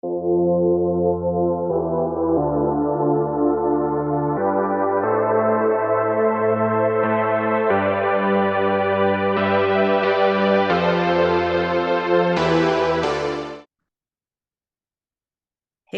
Hey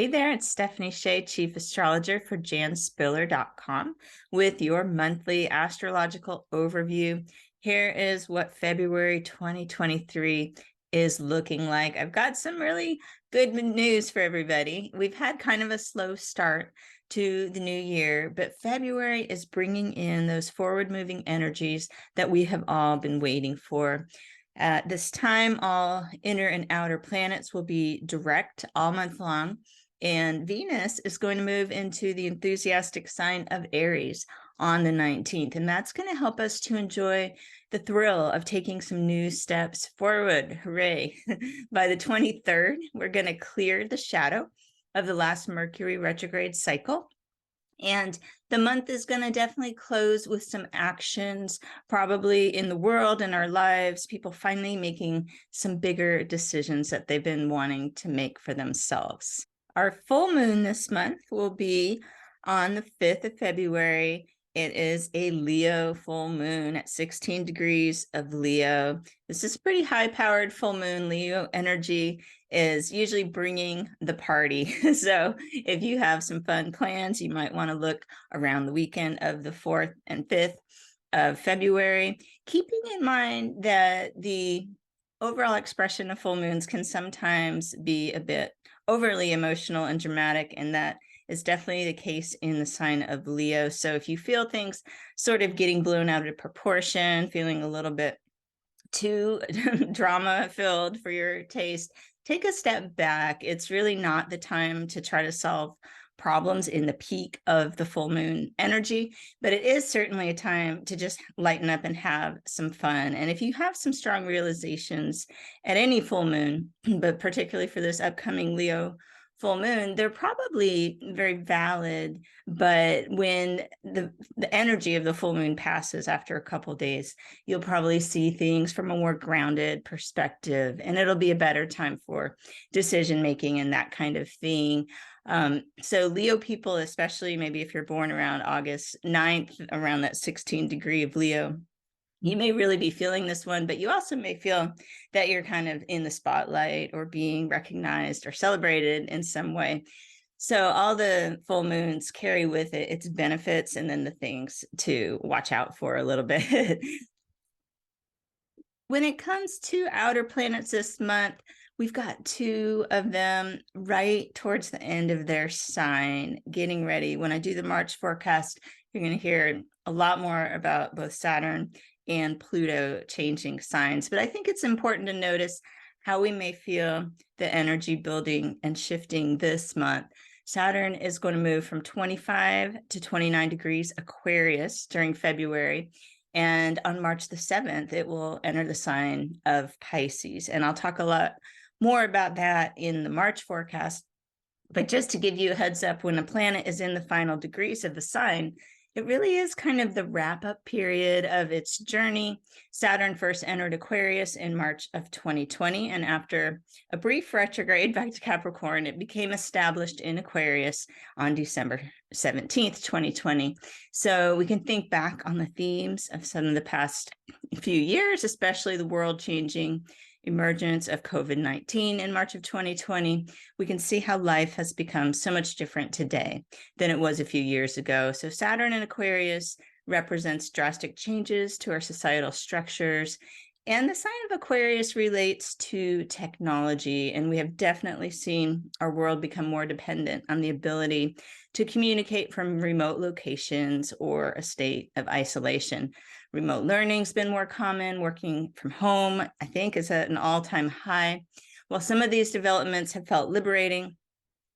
there, it's Stephanie Shea, Chief Astrologer for janspiller.com with your monthly astrological overview. Here is what February 2023 is looking like. I've got some really good news for everybody. We've had kind of a slow start to the new year, but February is bringing in those forward-moving energies that we have all been waiting for. At this time, all inner and outer planets will be direct all month long. And Venus is going to move into the enthusiastic sign of Aries on the 19th. And that's going to help us to enjoy the thrill of taking some new steps forward. Hooray. By the 23rd, we're going to clear the shadow of the last Mercury retrograde cycle. And the month is going to definitely close with some actions, probably in the world and our lives, people finally making some bigger decisions that they've been wanting to make for themselves. Our full moon this month will be on the 5th of February. It is a Leo full moon at 16 degrees of Leo. This is pretty high-powered full moon. Leo energy is usually bringing the party. So if you have some fun plans, you might want to look around the weekend of the 4th and 5th of February, keeping in mind that the overall expression of full moons can sometimes be a bit overly emotional and dramatic, and that is definitely the case in the sign of Leo. So if you feel things sort of getting blown out of proportion, feeling a little bit too drama filled for your taste, take a step back. It's really not the time to try to solve problems in the peak of the full moon energy, but it is certainly a time to just lighten up and have some fun. And if you have some strong realizations at any full moon, but particularly for this upcoming Leo full moon, they're probably very valid, but when the energy of the full moon passes after a couple days, you'll probably see things from a more grounded perspective, and it'll be a better time for decision making and that kind of thing. So Leo people, especially maybe if you're born around August 9th, around that 16 degree of Leo, you may really be feeling this one, but you also may feel that you're kind of in the spotlight or being recognized or celebrated in some way. So all the full moons carry with it its benefits and then the things to watch out for a little bit. When it comes to outer planets this month, we've got two of them right towards the end of their sign, getting ready. When I do the March forecast, you're going to hear a lot more about both Saturn and Pluto changing signs. But I think it's important to notice how we may feel the energy building and shifting this month. Saturn is going to move from 25 to 29 degrees Aquarius during February. And on March the 7th, it will enter the sign of Pisces. And I'll talk a lot more about that in the March forecast. But just to give you a heads up, when a planet is in the final degrees of the sign, it really is kind of the wrap-up period of its journey. Saturn first entered Aquarius in March of 2020, and after a brief retrograde back to Capricorn, it became established in Aquarius on December 17th, 2020. So we can think back on the themes of some of the past few years, especially the world-changing emergence of COVID-19 in March of 2020, we can see how life has become so much different today than it was a few years ago. So Saturn in Aquarius represents drastic changes to our societal structures. And the sign of Aquarius relates to technology. And we have definitely seen our world become more dependent on the ability to communicate from remote locations or a state of isolation. Remote learning's been more common. Working from home, I think, is at an all-time high. While some of these developments have felt liberating,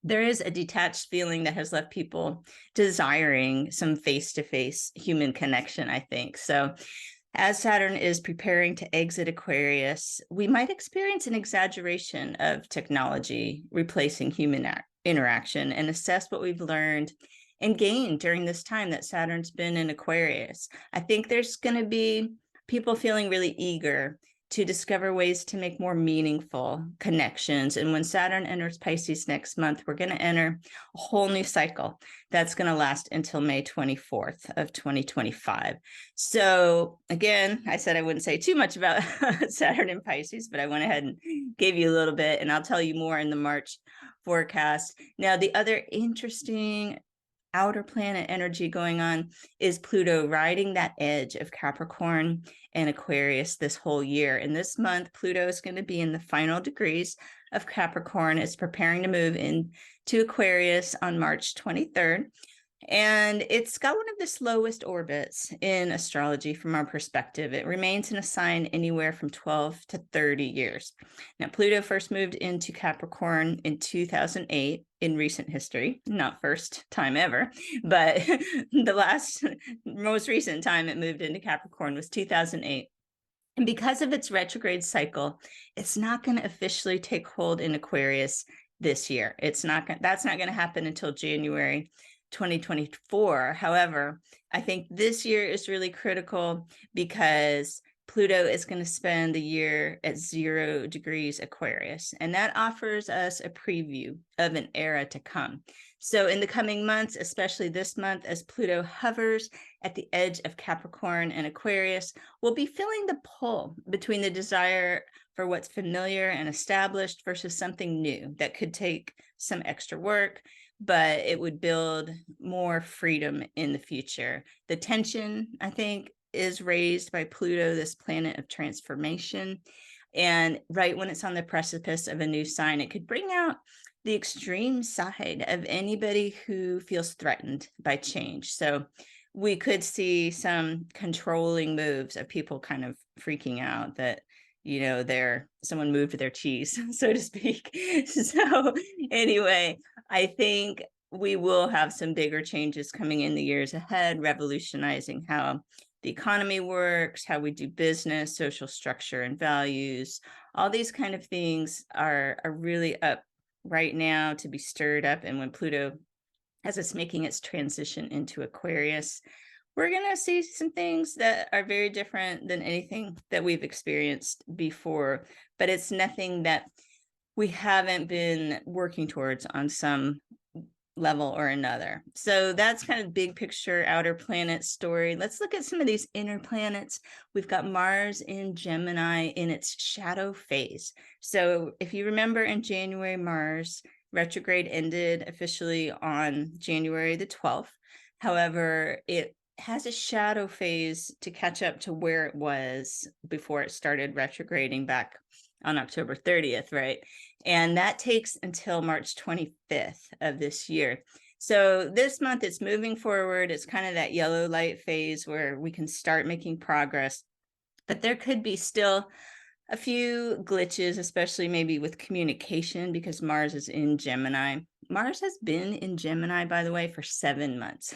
there is a detached feeling that has left people desiring some face-to-face human connection, I think. So as Saturn is preparing to exit Aquarius, we might experience an exaggeration of technology replacing human interaction and assess what we've learned and gained during this time that Saturn's been in Aquarius. I think there's going to be people feeling really eager to discover ways to make more meaningful connections. And when Saturn enters Pisces next month, we're going to enter a whole new cycle that's going to last until May 24th of 2025. So again, I said I wouldn't say too much about Saturn and Pisces, but I went ahead and gave you a little bit, and I'll tell you more in the March forecast. Now, the other interesting outer planet energy going on is Pluto riding that edge of Capricorn and Aquarius this whole year. And this month, Pluto is going to be in the final degrees of Capricorn. It's preparing to move into Aquarius on March 23rd. And it's got one of the slowest orbits in astrology from our perspective. It remains in a sign anywhere from 12 to 30 years. Now, Pluto first moved into Capricorn in 2008 in recent history, not first time ever, but the most recent time it moved into Capricorn was 2008. And because of its retrograde cycle, it's not going to officially take hold in Aquarius this year. That's not going to happen until January 2024. However, I think this year is really critical because Pluto is going to spend the year at 0 degrees Aquarius, and that offers us a preview of an era to come. So in the coming months, especially this month, as Pluto hovers at the edge of Capricorn and Aquarius, we'll be feeling the pull between the desire for what's familiar and established versus something new that could take some extra work, but it would build more freedom in the future. The tension, I think, is raised by Pluto, this planet of transformation. And right when it's on the precipice of a new sign, it could bring out the extreme side of anybody who feels threatened by change. So we could see some controlling moves of people kind of freaking out that, you know, someone moved their cheese, so to speak. So anyway, I think we will have some bigger changes coming in the years ahead, revolutionizing how the economy works, how we do business, social structure and values. All these kind of things are really up right now to be stirred up. And when Pluto, as it's making its transition into Aquarius, we're going to see some things that are very different than anything that we've experienced before, but it's nothing that we haven't been working towards on some level or another. So that's kind of big picture outer planet story. Let's look at some of these inner planets. We've got Mars in Gemini in its shadow phase. So if you remember, in January, Mars retrograde ended officially on January the 12th. However, it has a shadow phase to catch up to where it was before it started retrograding back on October 30th, right? And that takes until March 25th of this year. So this month it's moving forward. It's kind of that yellow light phase where we can start making progress, but there could be still a few glitches, especially maybe with communication, because Mars is in Gemini. Mars has been in Gemini, by the way, for 7 months.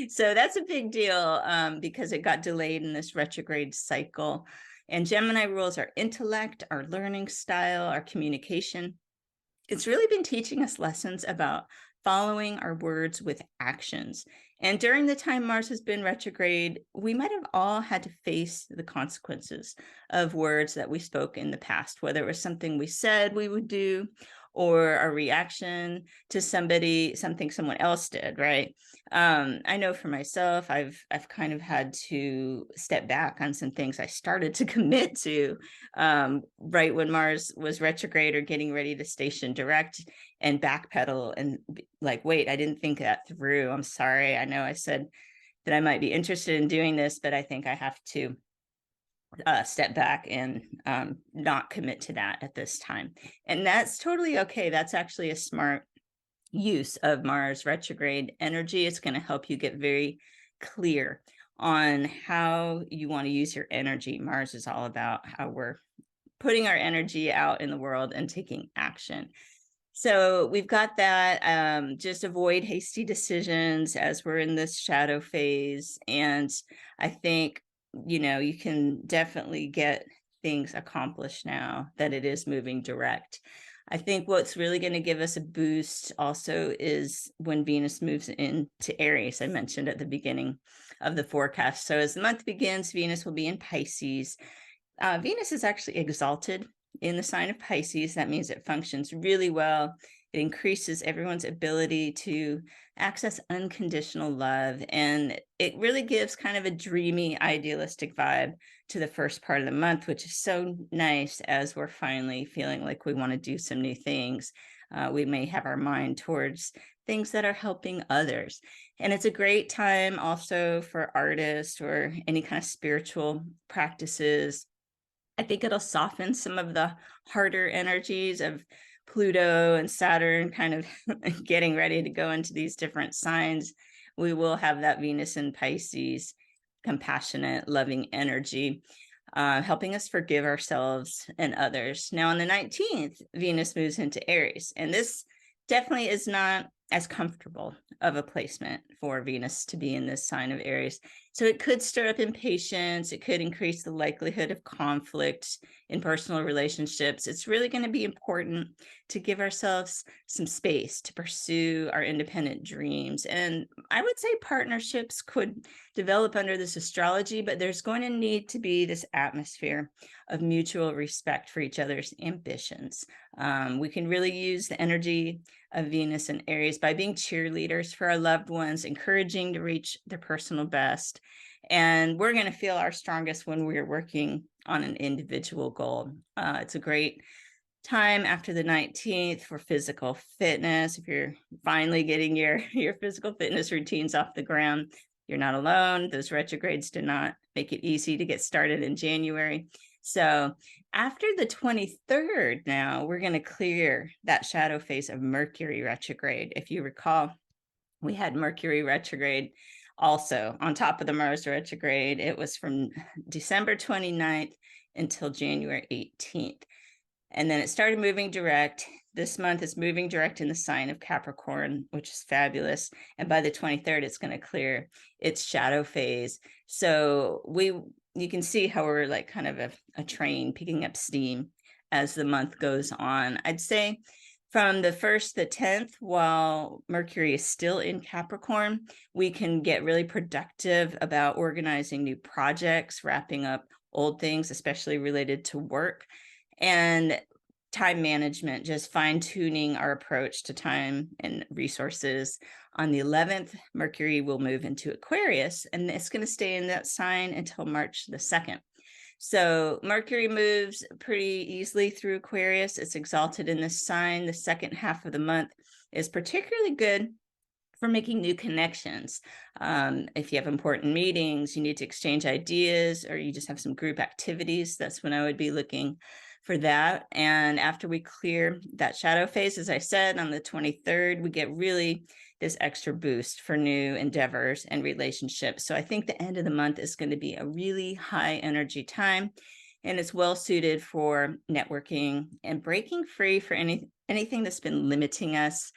So that's a big deal because it got delayed in this retrograde cycle. And Gemini rules our intellect, our learning style, our communication. It's really been teaching us lessons about following our words with actions. And during the time Mars has been retrograde, we might have all had to face the consequences of words that we spoke in the past, whether it was something we said we would do or a reaction to something someone else did, right? I know for myself, I've kind of had to step back on some things I started to commit to right when Mars was retrograde or getting ready to station direct, and backpedal and like, wait, I didn't think that through. I'm sorry. I know I said that I might be interested in doing this, but I think I have to step back and not commit to that at this time. And that's totally okay. That's actually a smart use of Mars retrograde energy. It's going to help you get very clear on how you want to use your energy. Mars is all about how we're putting our energy out in the world and taking action. So we've got that. Just avoid hasty decisions as we're in this shadow phase. And I think, you know, you can definitely get things accomplished now that it is moving direct. I think what's really going to give us a boost also is when Venus moves into Aries. I mentioned at the beginning of the forecast. So as the month begins, Venus will be in Pisces. Venus is actually exalted in the sign of Pisces. That means it functions really well. It increases everyone's ability to access unconditional love. And it really gives kind of a dreamy, idealistic vibe to the first part of the month, which is so nice as we're finally feeling like we want to do some new things. We may have our mind towards things that are helping others. And it's a great time also for artists or any kind of spiritual practices. I think it'll soften some of the harder energies of Pluto and Saturn kind of getting ready to go into these different signs. We will have that Venus in Pisces, compassionate, loving energy, helping us forgive ourselves and others. Now, on the 19th, Venus moves into Aries, and this definitely is not as comfortable of a placement for Venus to be in this sign of Aries. So it could stir up impatience. It could increase the likelihood of conflict in personal relationships. It's really going to be important to give ourselves some space to pursue our independent dreams. And I would say partnerships could develop under this astrology, but there's going to need to be this atmosphere of mutual respect for each other's ambitions. We can really use the energy of Venus and Aries by being cheerleaders for our loved ones, encouraging to reach their personal best. And we're going to feel our strongest when we're working on an individual goal. It's a great time after the 19th for physical fitness. If you're finally getting your physical fitness routines off the ground, you're not alone. Those retrogrades do not make it easy to get started in January. So after the 23rd, now we're going to clear that shadow phase of Mercury retrograde. If you recall, we had Mercury retrograde also on top of the Mars retrograde. It was from December 29th until January 18th. And then it started moving direct. This month is moving direct in the sign of Capricorn, which is fabulous. And by the 23rd, it's going to clear its shadow phase. So you can see how we're like kind of a train picking up steam as the month goes on. I'd say from the 1st to the 10th, while Mercury is still in Capricorn, we can get really productive about organizing new projects, wrapping up old things, especially related to work, and time management, just fine-tuning our approach to time and resources. On the 11th, Mercury will move into Aquarius, and it's going to stay in that sign until March the 2nd. So Mercury moves pretty easily through Aquarius. It's exalted in this sign. The second half of the month is particularly good for making new connections. If you have important meetings, you need to exchange ideas, or you just have some group activities, that's when I would be looking for that. And after we clear that shadow phase, as I said, on the 23rd, we get really this extra boost for new endeavors and relationships. So I think the end of the month is going to be a really high energy time, and it's well suited for networking and breaking free for anything that's been limiting us.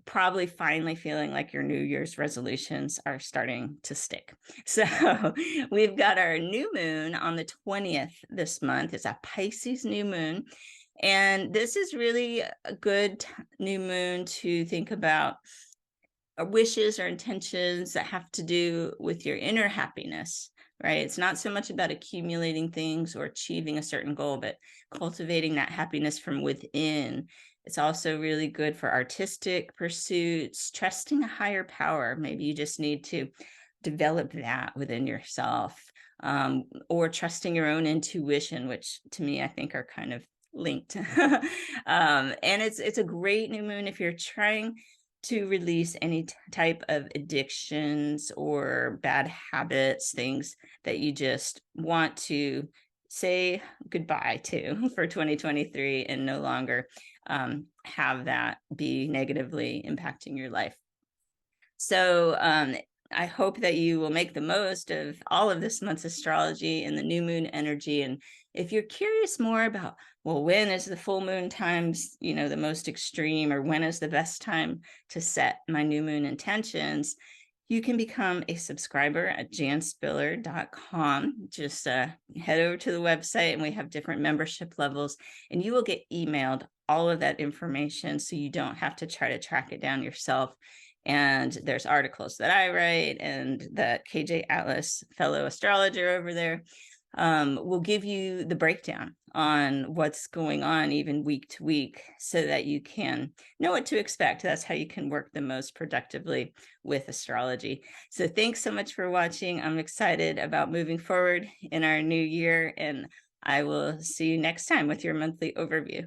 Probably finally feeling like your New Year's resolutions are starting to stick. So we've got our new moon on the 20th this month. It's a Pisces new moon. And this is really a good new moon to think about wishes or intentions that have to do with your inner happiness, right? It's not so much about accumulating things or achieving a certain goal, but cultivating that happiness from within. It's also really good for artistic pursuits, trusting a higher power. Maybe you just need to develop that within yourself, or trusting your own intuition, which to me, I think are kind of linked. And it's a great new moon if you're trying to release any type of addictions or bad habits, things that you just want to say goodbye to for 2023 and no longer have that be negatively impacting your life. So I hope that you will make the most of all of this month's astrology and the new moon energy. And if you're curious more about, well, when is the full moon times, the most extreme, or when is the best time to set my new moon intentions, you can become a subscriber at janspiller.com. Just head over to the website, and we have different membership levels, and you will get emailed all of that information, so you don't have to try to track it down yourself. And there's articles that I write and that KJ Atlas, fellow astrologer over there, will give you the breakdown on what's going on even week to week so that you can know what to expect. That's how you can work the most productively with astrology. So thanks so much for watching. I'm excited about moving forward in our new year, and I will see you next time with your monthly overview.